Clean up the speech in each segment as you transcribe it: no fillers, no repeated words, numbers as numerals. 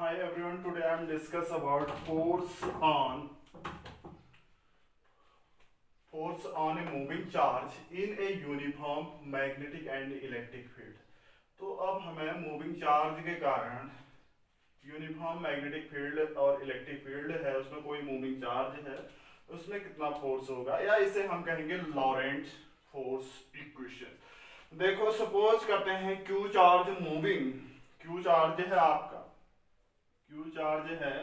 Hi everyone, today I am discuss about force on a moving charge in a uniform magnetic and electric field. तो अब हमें moving charge के कारण uniform magnetic field और electric field है, उसमें कोई मूविंग चार्ज है, उसमें कितना फोर्स होगा, या इसे हम कहेंगे लॉरेंट फोर्स इक्वेशन। देखो सपोज करते हैं Q charge moving, Q charge है आपका, क्यू चार्ज है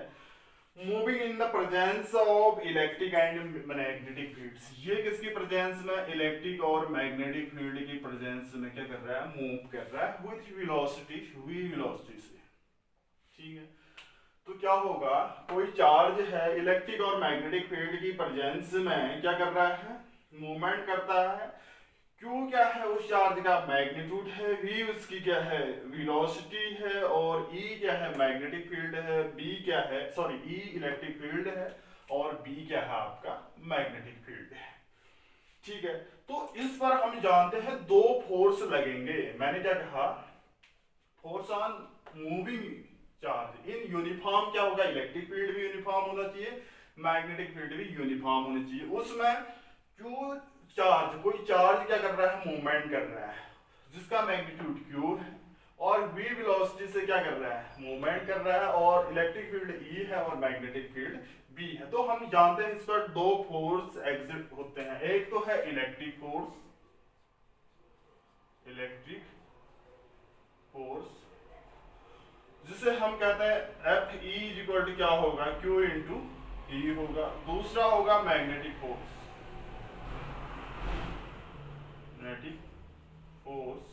moving in the presence of electric and magnetic fields. ये किसकी प्रेजेंस में, इलेक्ट्रिक और मैग्नेटिक फील्ड की प्रेजेंस में क्या कर रहा है, मूव कर रहा है विथ वेलोसिटी, v वेलोसिटी से। ठीक है, तो क्या होगा, कोई चार्ज है इलेक्ट्रिक और मैग्नेटिक फील्ड की प्रेजेंस में क्या कर रहा है, मूवमेंट करता है। Q क्या है उस चार्ज का, मैग्नीट्यूड है, V उसकी क्या है, वेलोसिटी है, और E क्या है, मैग्नेटिक फील्ड है, B क्या है, सॉरी E इलेक्ट्रिक फील्ड है, और B क्या है आपका मैग्नेटिक फील्ड है। ठीक है, तो इस पर हम जानते हैं दो फोर्स लगेंगे। मैंने क्या कहा, force on moving charge in uniform क्या होगा, इलेक्ट्रिक फील्ड भी यूनिफॉर्म होना चाहिए, मैग्नेटिक फील्ड भी यूनिफॉर्म होना चाहिए। उसमें Q चार्ज, कोई चार्ज क्या कर रहा है, मूवमेंट कर रहा है जिसका मैग्नीट्यूड q है, और v वेलोसिटी से क्या कर रहा है, मूवमेंट कर रहा है, और इलेक्ट्रिक फील्ड E है और मैग्नेटिक फील्ड B है। तो हम जानते हैं इस पर दो फोर्स एग्जिट होते हैं, एक तो है इलेक्ट्रिक फोर्स, इलेक्ट्रिक फोर्स जिसे हम कहते हैं F E इक्वल टू क्या होगा, Q इंटू E होगा। दूसरा होगा magnetic force, magnetic force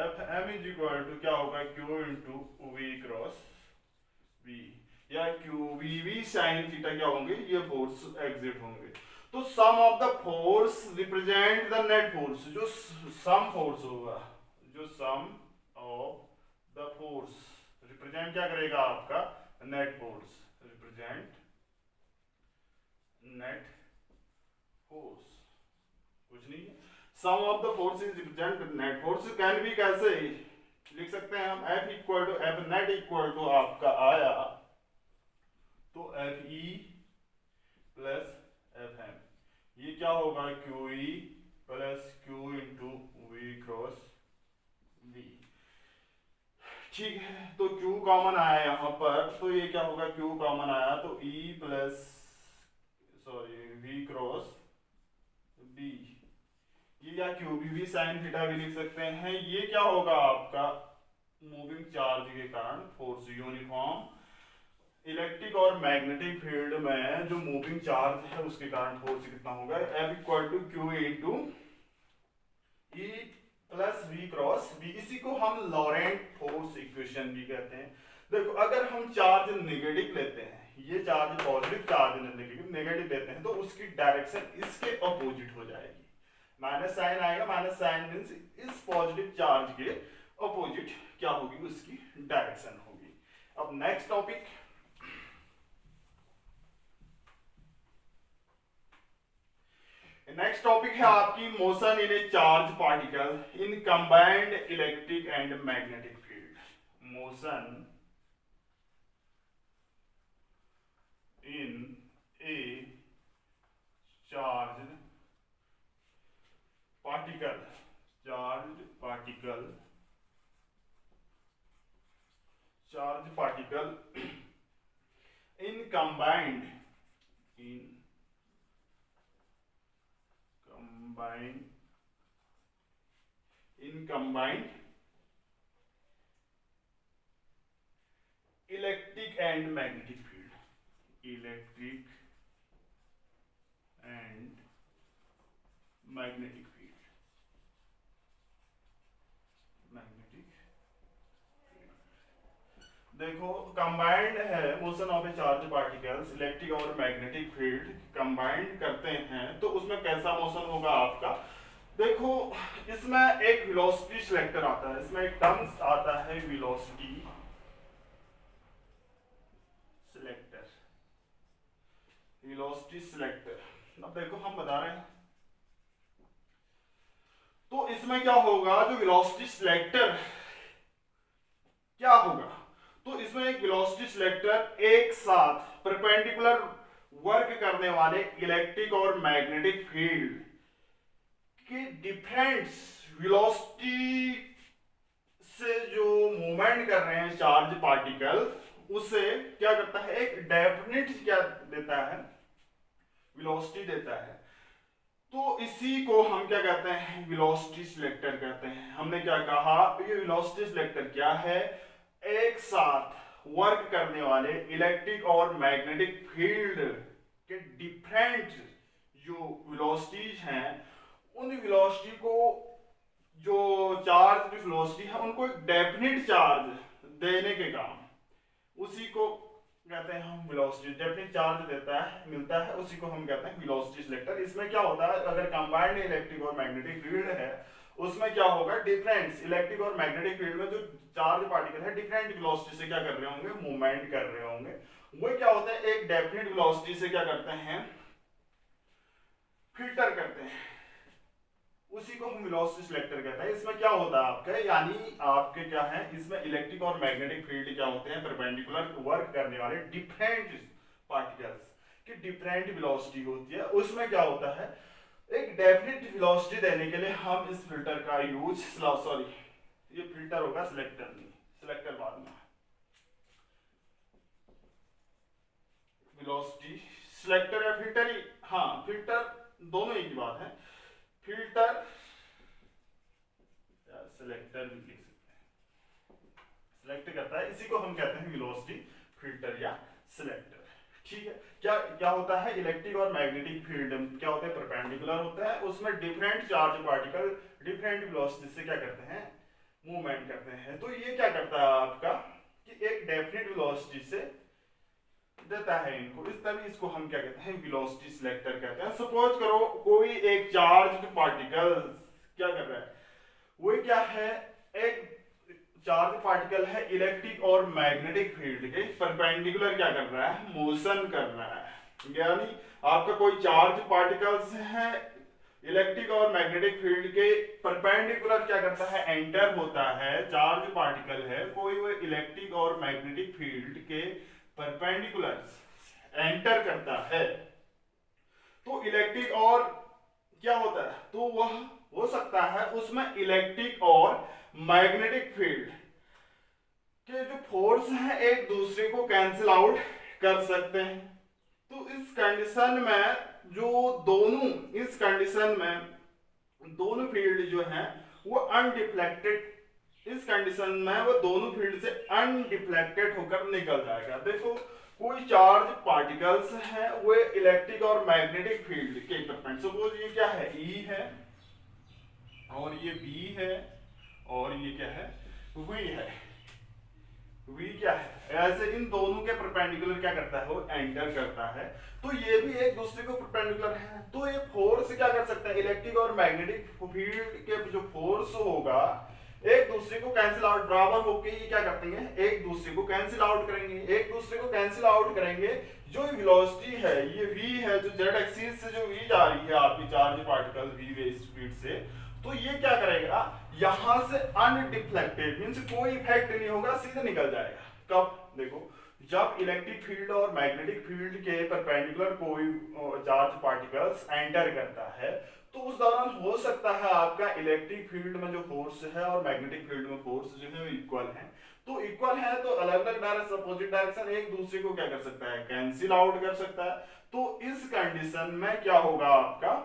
F M is equal to क्या होगा, Q into V cross V, या Q V V sine theta क्या होंगे, ये फोर्स एग्जिट होंगे। तो sum of the force represent the net force, जो सम फोर्स होगा, जो sum of the force represent क्या करेगा आपका, net force, represent net force, कुछ नहीं है। Sum of the forces represent net force can be कैसे लिख सकते हैं हम, F equal to F net equal to आपका आया तो F E plus F M, ये क्या होगा, Q E plus Q into V cross V. ठीक है, तो Q कॉमन आया यहाँ पर, तो ये क्या होगा, Q कॉमन आया तो E plus sorry V cross B, ये या क्यू भी साइन थीटा भी लिख सकते हैं। ये क्या होगा आपका, मूविंग चार्ज के कारण फोर्स, यूनिफॉर्म इलेक्ट्रिक और मैग्नेटिक फील्ड में जो मूविंग चार्ज है उसके कारण फोर्स कितना होगा, F equal to Q into E plus V cross B. इसी को हम लॉरेंट फोर्स इक्वेशन भी कहते हैं। देखो अगर हम चार्ज नेगेटिव लेते हैं, ये चार्ज पॉजिटिव चार्ज नेगेटिव लेते हैं, तो उसकी डायरेक्शन इसके अपोजिट हो जाएगी, माइनस साइन आएगा, माइनस साइन मींस इस पॉजिटिव चार्ज के अपोजिट क्या होगी, उसकी डायरेक्शन होगी। अब नेक्स्ट टॉपिक, नेक्स्ट टॉपिक है आपकी motion in A charge particle in combined electric and magnetic field. Motion in A charge particle, charge particle, charge particle in combined, in combined, in combined electric and magnetic field, electric and magnetic field, magnetic field. देखो combined है motion of A charge particles, electric और magnetic field combined करते हैं, तो उसमें कैसा motion होगा आपका। देखो इसमें एक वेलोसिटी सिलेक्टर आता है, इसमें एक टर्म्स आता है वेलोसिटी सिलेक्टर, वेलोसिटी सिलेक्टर। अब देखो हम बता रहे हैं, तो इसमें क्या होगा, जो वेलोसिटी सिलेक्टर क्या होगा, तो इसमें एक वेलोसिटी सिलेक्टर एक साथ परपेंडिकुलर वर्क करने वाले इलेक्ट्रिक और मैग्नेटिक फील्ड के डिफरेंट वेलोसिटी से जो मूवमेंट कर रहे हैं चार्ज पार्टिकल, उसे क्या करता है, एक डेफिनिट क्या देता है, वेलोसिटी देता है। तो इसी को हम क्या कहते हैं, वेलोसिटी सिलेक्टर कहते हैं। हमने क्या कहा, ये वेलोसिटी सिलेक्टर क्या है, एक साथ वर्क करने वाले इलेक्ट्रिक और मैग्नेटिक फील्ड के डिफरेंट जो वेलोसिटीज हैं, उन वेलोसिटी को, जो चार्ज की वेलोसिटी है, उनको एक डेफिनिट चार्ज देने के काम, उसी को कहते हैं हम वेलोसिटी। डेफिनिट चार्ज देता है, मिलता है, उसी को हम कहते हैं वेलोसिटी सिलेक्टर। इसमें क्या होता है, अगर कंबाइंड इलेक्ट्रिक और मैग्नेटिक फील्ड है, उसमें क्या होगा, डिफरेंट इलेक्ट्रिक और मैग्नेटिक फील्ड में जो चार्ज पार्टिकल है डिफरेंट वेलोसिटी से क्या कर रहे होंगे, मूवमेंट कर रहे होंगे। वो क्या होता है, एक डेफिनिट वेलोसिटी से क्या करते हैं, फिल्टर करते हैं, उसी को हम वेलोसिटी सिलेक्टर कहते हैं। इसमें क्या होता है आपके, यानी आपके क्या है, इसमें इलेक्ट्रिक और मैग्नेटिक फील्ड क्या होते हैं, परपेंडिकुलर वर्क करने वाले डिफरेंट पार्टिकल्स की डिफरेंट वेलोसिटी होती है। उसमें क्या होता है, एक डेफिनिट वेलोसिटी देने के लिए हम इस फिल्टर का यूज, सॉरी ये फिल्टर होगा, सिलेक्टर नहीं, सिलेक्टर बाद में, वेलोसिटी सिलेक्टर या फिल्टर ही, हाँ फिल्टर दोनों एक ही बात है। फिल्टर या सिलेक्टर भी लिख सकते हैं, सिलेक्ट करता है, इसी को हम कहते हैं वेलोसिटी फिल्टर या सिलेक्टर। ठीक है, क्या क्या होता है, इलेक्ट्रिक और मैग्नेटिक फील्ड क्या होते हैं, परपेंडिकुलर होते हैं, उसमें different charge particle different velocity से क्या करते हैं, मूवमेंट करते हैं। तो ये क्या करता है आपका, कि एक डेफिनेट वेलोसिटी से देता है इनको, इस तभी इसको हम क्या कहते हैं, वेलोसिटी सिलेक्टर कहते हैं। सपोज करो कोई एक चार्ज पार्टिकल क्या कर रहा है, वो क्या है, एक चार्ज पार्टिकल है इलेक्ट्रिक और मैग्नेटिक फील्ड के परपेंडिकुलर क्या कर रहा है, मोशन कर रहा है। यानी आपका कोई चार्ज पार्टिकल्स है इलेक्ट्रिक और मैग्नेटिक फील्ड के परपेंडिकुलर क्या करता है, एंटर होता है, चार्ज पार्टिकल है कोई, वो इलेक्ट्रिक और मैग्नेटिक फील्ड के परपेंडिकुलर एंटर करता है। तो इलेक्ट्रिक और क्या होता है, तो वह हो सकता है उसमें इलेक्ट्रिक और मैग्नेटिक फील्ड के जो फोर्स हैं एक दूसरे को कैंसिल आउट कर सकते हैं। तो इस कंडीशन में जो दोनों, इस कंडीशन में दोनों फील्ड जो हैं वो अनडिफ्लेक्टेड, इस कंडीशन में वो दोनों फील्ड से अनडिफ्लेक्टेड होकर निकल जाएगा। देखो कोई चार्ज पार्टिकल्स है वो इलेक्ट्रिक और मैग्नेटिक फील्ड के परपेंडिकुलर, सपोज ये क्या है, E है और ये B है और ये क्या है, V है, V क्या है, ऐसे इन दोनों के परपेंडिकुलर क्या करता है, वो एंटर करता है। तो ये भी एक दूसरे को परपेंडिकुलर है, तो ये फोर्स क्या कर सकता है, इलेक्ट्रिक और मैग्नेटिक फील्ड के जो फोर्स होगा एक दूसरे को कैंसिल आउट, बराबर होके ये क्या करते हैं, एक दूसरे को कैंसिल आउट करेंगे, एक दूसरे को कैंसिल आउट करेंगे। जो वेलोसिटी है ये v है, जो z एक्सिस से जो v जा रही है आपकी चार्ज पार्टिकल v वे स्पीड से, तो ये क्या करेगा, यहां से अनडिफ्लेक्टेड मींस कोई इफेक्ट नहीं होगा, सीधे निकल जाएगा। कब, देखो जब इलेक्ट्रिक फील्ड और मैग्नेटिक फील्ड के परपेंडिकुलर कोई चार्ज पार्टिकल्स एंटर करता है, तो उस दौरान हो सकता है आपका इलेक्ट्रिक फील्ड में जो फोर्स है और मैग्नेटिक फील्ड में फोर्स जो है वो इक्वल है। तो इक्वल है तो अलग अलग डायरेक्शन, अपोजिट डायरेक्शन एक दूसरे को क्या कर सकता है, कैंसिल आउट कर सकता है। तो इस कंडीशन में क्या होगा आपका,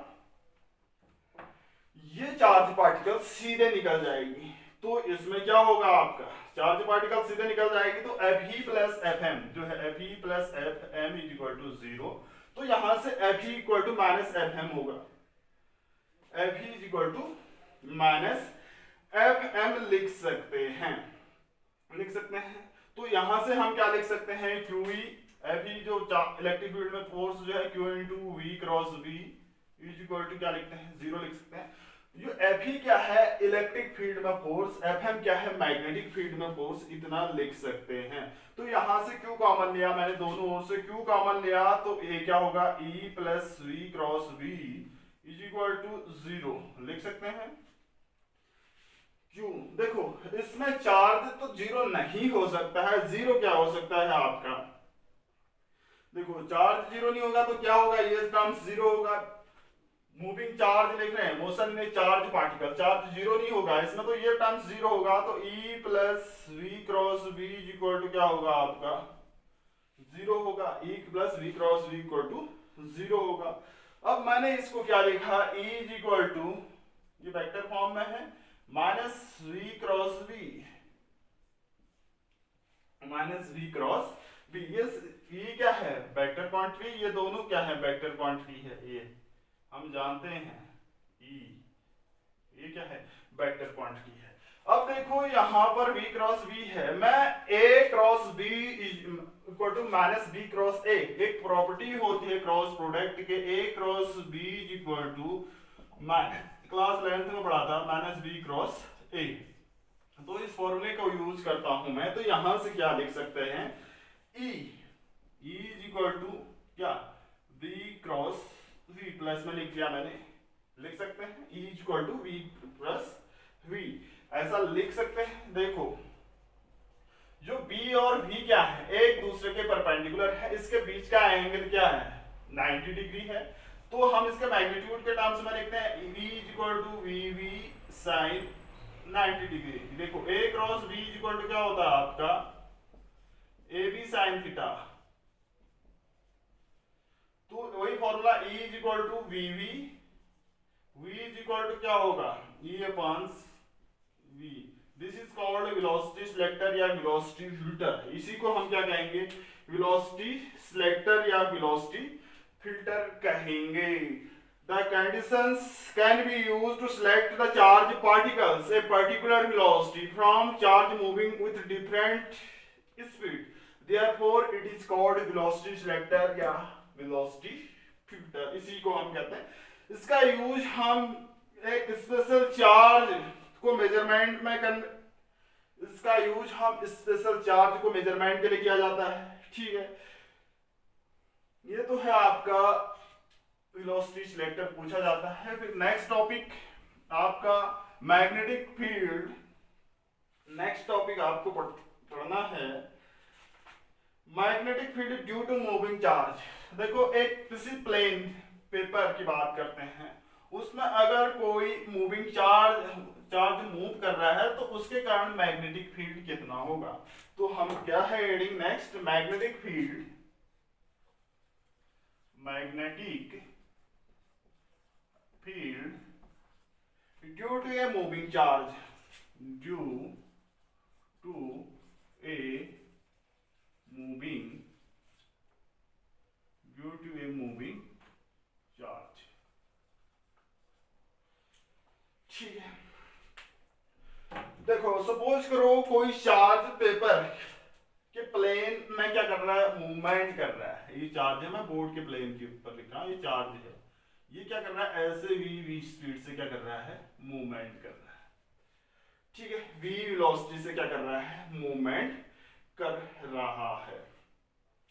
ये चार्ज पार्टिकल सीधे निकल जाएगी। तो इसमें क्या होगा आपका, चार्ज पार्टिकल सीधे निकल जाएगी, तो Fe प्लस Fm जो है Fe plus Fm is equal to 0। तो यहां से Fe equal to minus Fm होगा, Fe is equal to minus Fm लिख सकते हैं, लिख सकते हैं। तो यहां से हम क्या लिख सकते हैं, QE Fe जो इलेक्ट्रिक फील्ड में फोर्स जो है Q into V cross V is equal to क्या लिखते हैं, 0 लिख सकते हैं। जो Fe क्या है इलेक्ट्रिक फील्ड में फोर्स, Fm क्या है मैग्नेटिक फील्ड में फोर्स, इतना लिख सकते हैं। तो यहां से Q कॉमन लिया मैंने, दोनों ओर से Q कॉमन लिया, तो ये क्या होगा, E plus V cross V is equal to 0 लिख सकते हैं। क्यों, देखो इसमें चार्ज तो जीरो नहीं हो सकता है, जीरो क्या हो सकता है आपका, देखो चार्ज जीरो नहीं होगा तो क्या होगा, ये टर्म्स जीरो होगा। मूविंग चार्ज लिख रहे हैं, मोशन में चार्ज पार्टिकल, चार्ज जीरो नहीं होगा इसमें, तो ये टर्म्स जीरो होगा, तो E plus V cross V equal to क्या होगा आपका, जीरो होगा। E plus V cross V equal to zero होगा। अब मैंने इसको क्या लिखा, E इज इक्वल टू, ये वेक्टर फॉर्म में है, minus V cross V, minus V cross V. ये क्या है, वेक्टर क्वांटिटी, ये दोनों क्या है, वेक्टर क्वांटिटी है, ये हम जानते हैं। E ये क्या है, वेक्टर क्वांटिटी है। अब देखो यहाँ पर v क्रॉस v है, मैं a cross b equal to minus b cross a, एक प्रॉपर्टी होती है क्रॉस प्रोडक्ट के, a cross b equal to class 11th में पढ़ा था माइनस b क्रॉस a। तो इस फॉर्मूले को यूज करता हूं मैं, तो यहां से क्या लिख सकते हैं, E इज इक्वल टू क्या, v क्रॉस v, प्लस में लिख दिया मैंने, लिख सकते हैं E is equal to v plus v, ऐसा लिख सकते हैं। देखो जो b और v क्या है, एक दूसरे के परपेंडिकुलर है, इसके बीच का एंगल क्या है, 90 डिग्री है, तो हम इसके मैग्नीट्यूड के टर्म्स में लिखते हैं v is equal to vv sin 90 degree. देखो a cross v is equal to क्या होता है आपका, ab sin थीटा, तो वही formula E is equal to vv, v is equal to क्या होगा, E upon v, this is called velocity selector या वेलोसिटी फिल्टर। इसी को हम क्या कहेंगे, वेलोसिटी सिलेक्टर या वेलोसिटी फिल्टर कहेंगे। The conditions can be used to select the charge particles a particular velocity from charge moving with different speed. Therefore, it is called velocity selector या velocity filter। इसी को हम कहते हैं, इसका use हम एक स्पेशल चार्ज को मेजरमेंट में इसका यूज हम स्पेशल चार्ज को मेजरमेंट के लिए किया जाता है, ठीक है। ये तो है आपका वेलोसिटी सिलेक्टर पूछा जाता है। फिर नेक्स्ट टॉपिक आपका मैग्नेटिक फील्ड, नेक्स्ट टॉपिक आपको पढ़ना है magnetic field due to moving charge. देखो एक किसी प्लेन पेपर की बात करते हैं, उसमें अगर कोई मूविंग चार्ज मूव कर रहा है तो उसके कारण मैग्नेटिक फील्ड कितना होगा। तो हम क्या है adding next, magnetic field, magnetic field due to a moving charge, due to a moving charge, ठीक है। देखो सपोज करो कोई चार्ज पेपर के प्लेन में क्या कर रहा है, मूवमेंट कर रहा है। ये चार्ज है, मैं बोर्ड के प्लेन के ऊपर लिख रहा हूं, ये चार्ज है, ये क्या कर रहा है, ऐसे v स्पीड से क्या कर रहा है, मूवमेंट कर रहा है, ठीक है। v वेलोसिटी से क्या कर रहा है, मूवमेंट कर रहा है,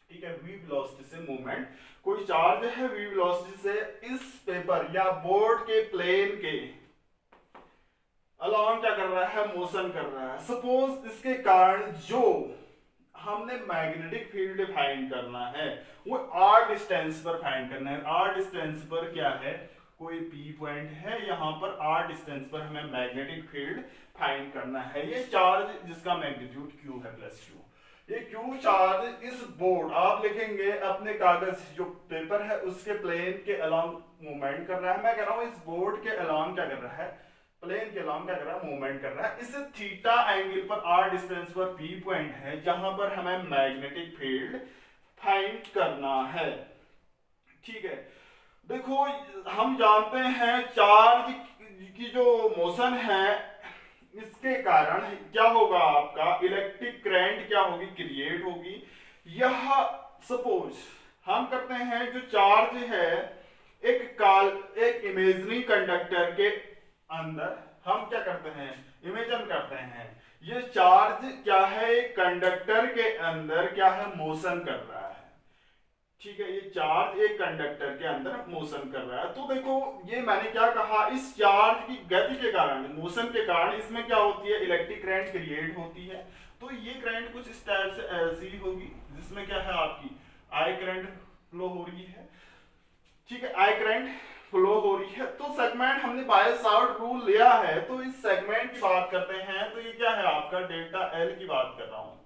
ठीक है। v वेलोसिटी से मूवमेंट, कोई चार्ज है v वेलोसिटी से इस पेपर या बोर्ड के प्लेन के अलॉन्ग क्या कर रहा है, मोशन कर रहा है। सपोज इसके कारण जो हमने मैग्नेटिक फील्ड फाइंड करना है वो r डिस्टेंस पर फाइंड करना है। r डिस्टेंस पर क्या है, कोई p पॉइंट है, यहाँ पर r डिस्टेंस पर हमें मैग्नेटिक फील्ड फाइंड करना है। ये चार्ज जिसका मैग्नीट्यूड q है प्लस q, ये q चार्ज इस बोर्ड, आप लिखेंगे अपने कागज जो पेपर है उसके प्लेन के अलॉन्ग मूवमेंट कर रहा है। मैं कह रहा हूँ इस बोर्ड के अलॉन्ग क्या कर रहा है, प्लेन के अलॉन्ग क्या कर रहा है, मूवमेंट कर रहा है। इस थीटा एंगल पर r डिस्टेंस पर p पॉइंट है जहां पर हमें मैग्नेटिक फील्ड फाइंड करना है, ठीक है। देखो हम जानते हैं चार्ज की जो मोशन है इसके कारण क्या होगा, आपका इलेक्ट्रिक करंट क्या होगी, क्रिएट होगी। यह सपोज हम करते हैं जो चार्ज है एक इमेजिनरी कंडक्टर के अंदर हम क्या करते हैं, इमेजिन करते हैं ये चार्ज क्या है, एक कंडक्टर के अंदर क्या है, मोशन कर रहा है, ठीक है, ये चार्ज एक कंडक्टर के अंदर मोशन कर रहा है। तो देखो ये मैंने क्या कहा, इस चार्ज की गति के कारण, मोशन के कारण इसमें क्या होती है, इलेक्ट्रिक करंट क्रिएट होती है। तो ये करंट कुछ इस टाइप से ऐसी होगी जिसमें क्या है, आपकी आई करंट फ्लो हो रही है। ठीक है, आई करंट फ्लो हो रही है। तो सेगमेंट हमने बाय सावर्ट रूल लिया है, तो इस सेगमेंट की बात करते हैं तो ये क्या है आपका, डेल्टा एल की बात कर रहा हूं,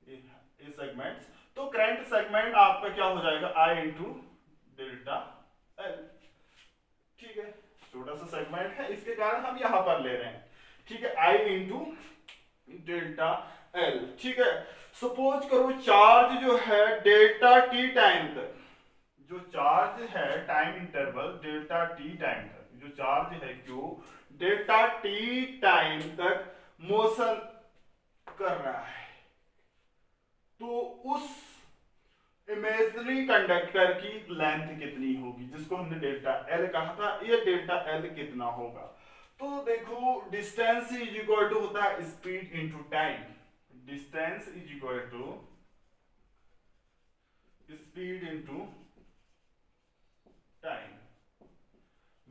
ये सेगमेंट्स। तो करंट सेगमेंट आपका क्या हो जाएगा, आई इंटू डेल्टा एल। ठीक है, छोटा सा सेगमेंट है, इसके कारण हम यहां पर ले रहे हैं। ठीक है, आई इंटू डेल्टा एल। ठीक है, सपोज करो चार्ज जो है डेल्टा टी टाइम तक, जो चार्ज है time interval delta T time तक, जो चार्ज है क्यू डेल्टा टी टाइम तक मोशन कर रहा है, तो उस इमेजिनरी कंडक्टर की लेंथ कितनी होगी, जिसको हमने डेल्टा एल कहा था, ये डेल्टा एल कितना होगा। तो देखो डिस्टेंस इज इक्वल टू होता है speed into time, distance is equal to speed into time.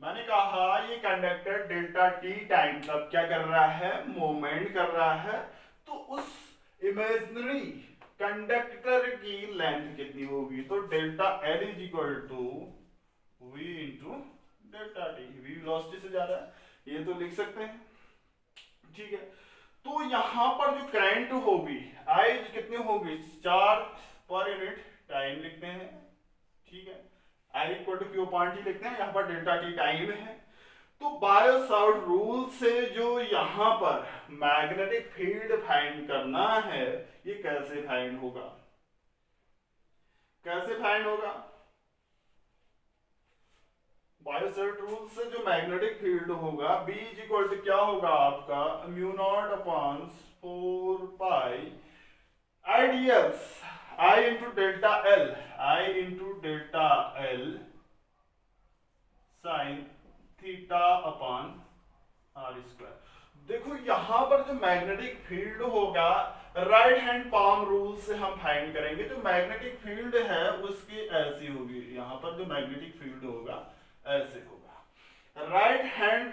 मैंने कहा ये कंडक्टर डेल्टा टी टाइम तक क्या कर रहा है, मूवमेंट कर रहा है, तो उस इमेजिनरी कंडक्टर की लेंथ कितनी होगी, तो delta L is equal to V into delta T. V velocity से जा रहा है, ये तो लिख सकते हैं। ठीक है, तो यहां पर जो करंट होगी आई कितनी होगी, चार्ज पर यूनिट टाइम लिखते हैं। ठीक है, I equal to Q upon T लिखते हैं, यहां पर डेल्टा टी टाइम है। तो बायो सावर्ट रूल से जो यहां पर मैग्नेटिक फील्ड फाइंड करना है, ये कैसे फाइंड होगा, कैसे फाइंड होगा, बायो सावर्ट रूल से जो मैग्नेटिक फील्ड होगा B इज इक्वल टू क्या होगा आपका, mu naught upon 4 pi ideals I into delta L, I into delta L sine theta upon R square. देखो यहां पर जो मैग्नेटिक फील्ड होगा राइट हैंड पाम रूल से हम फाइंड करेंगे। जो मैग्नेटिक फील्ड है उसकी ऐसी होगी, यहां पर जो मैग्नेटिक फील्ड होगा ऐसे होगा। राइट हैंड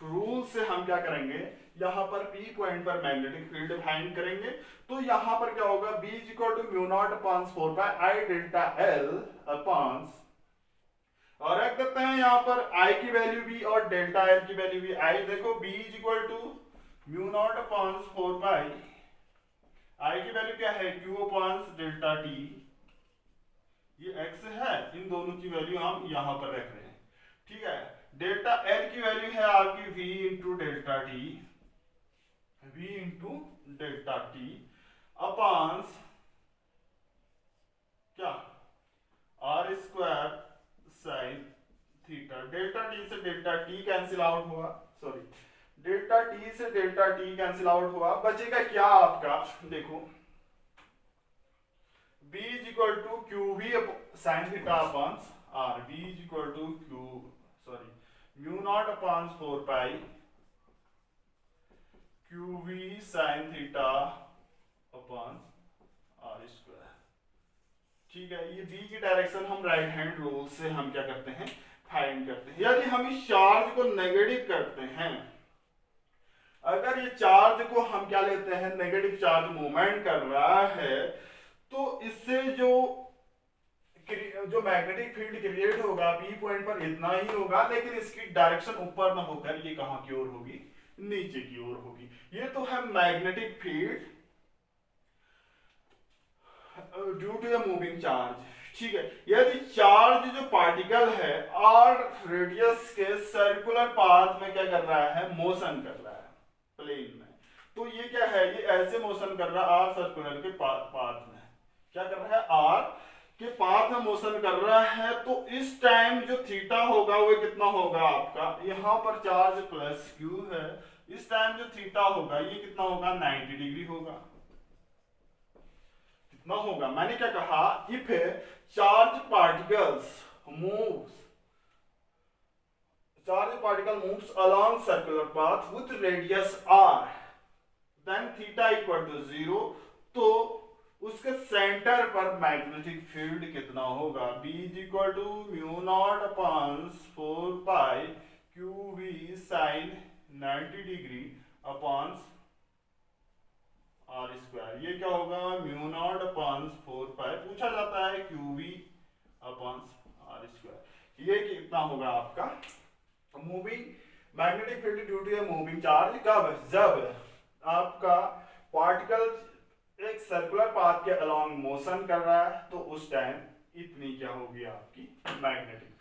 रूल से हम क्या करेंगे, यहां पर P पॉइंट पर मैग्नेटिक फील्ड फाइंड करेंगे। तो यहां पर क्या होगा, B is equal to mu naught upon 4 pi I delta L upon, और रख देते हैं यहां पर I की वैल्यू भी और डेल्टा एल की वैल्यू भी। I देखो B is equal to mu naught upon 4 pi, I की वैल्यू क्या है, Q अपॉन डेल्टा T, ये x है, इन दोनों की वैल्यू हम यहां पर रख रहे हैं। ठीक है, डेल्टा एल की वैल्यू है आपकी V into delta T, V into delta T upon क्या, R square sine theta. Delta T से डेल्टा टी कैंसिल आउट हुआ, सॉरी डेल्टा टी से डेल्टा टी कैंसिल आउट हुआ, बचेगा क्या आपका, देखो B is equal to Q V sine theta upon R, B is equal to Q sorry mu naught upon 4 pi Q V sine theta upon R square. ठीक है, ये B की direction हम राइट हैंड रूल से हम क्या करते हैं, फाइंड करते हैं। यदि हम इस चार्ज को नेगेटिव करते हैं, अगर ये चार्ज को हम क्या लेते हैं, नेगेटिव चार्ज मूवमेंट कर रहा है, तो इससे जो मैग्नेटिक फील्ड क्रिएट होगा P पॉइंट पर इतना ही होगा, लेकिन इसकी डायरेक्शन ऊपर ना होकर ये कहां की ओर होगी, नीचे की ओर होगी। ये तो है magnetic field due to the moving charge. ठीक है, यदि चार्ज जो पार्टिकल है आर रेडियस के सर्कुलर पाथ में क्या कर रहा है, मोशन कर रहा है प्लेन में, तो ये क्या है, ये ऐसे मोशन कर रहा है आर सर्कुलर के पाथ में, क्या कर रहा है, आर के पाथ में मोशन कर रहा है। तो इस टाइम जो थीटा होगा वो कितना होगा आपका, यहां पर चार्ज प्लस क्यू है, इस टाइम जो थीटा होगा ये कितना होगा, 90 डिग्री होगा। कितना होगा, मैंने क्या कहा, if charge particles moves, charge particle moves along circular path with radius r, then theta equal to 0, तो उसके सेंटर पर मैग्नेटिक फील्ड कितना होगा, B is equal to mu naught upon 4 pi Q V sine 90 degree upon R square. ये क्या होगा, mu naught upon 4 पाई, पूछा जाता है Q V upon R square. ये कितना होगा आपका moving magnetic field due to a moving charge. कब, जब आपका पार्टिकल एक सर्कुलर पाथ के अलोंग मोशन कर रहा है तो उस टाइम इतनी क्या होगी आपकी मैग्नेटिक